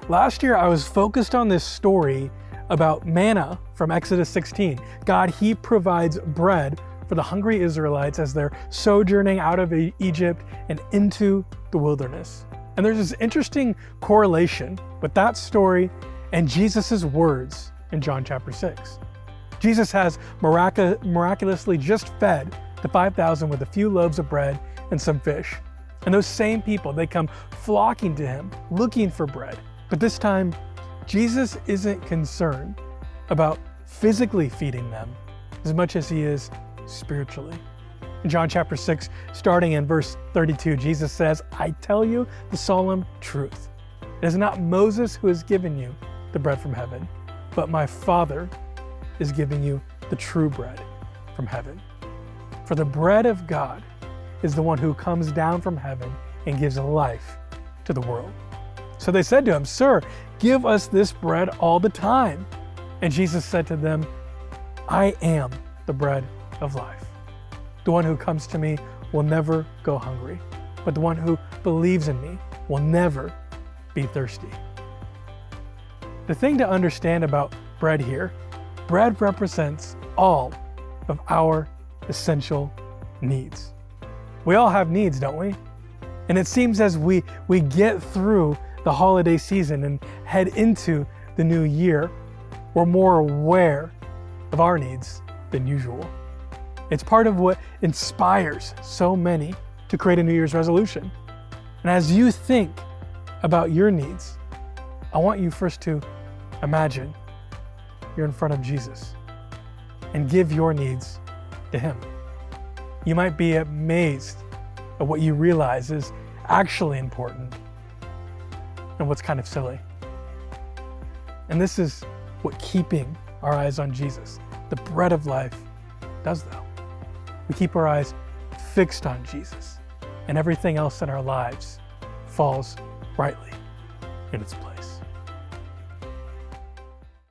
Last year I was focused on this story about manna from Exodus 16. God, He provides bread for the hungry Israelites as they're sojourning out of Egypt and into the wilderness. And there's this interesting correlation with that story and Jesus' words in John chapter 6. Jesus has miraculously just fed the 5,000 with a few loaves of bread and some fish. And those same people, they come flocking to Him, looking for bread. But this time, Jesus isn't concerned about physically feeding them as much as He is spiritually. In John chapter 6, starting in verse 32, Jesus says, "I tell you the solemn truth. It is not Moses who has given you the bread from heaven, but my Father is giving you the true bread from heaven. For the bread of God is the one who comes down from heaven and gives life to the world." So they said to Him, "Sir, give us this bread all the time." And Jesus said to them, "I am the bread of life. The one who comes to me will never go hungry, but the one who believes in me will never be thirsty." The thing to understand about bread here, bread represents all of our essential needs. We all have needs, don't we? And it seems as we get through the holiday season and head into the new year, we're more aware of our needs than usual. It's part of what inspires so many to create a New Year's resolution. And as you think about your needs, I want you first to imagine you're in front of Jesus and give your needs to Him. You might be amazed at what you realize is actually important and what's kind of silly. And this is what keeping our eyes on Jesus, the bread of life, does though. We keep our eyes fixed on Jesus, and everything else in our lives falls rightly in its place.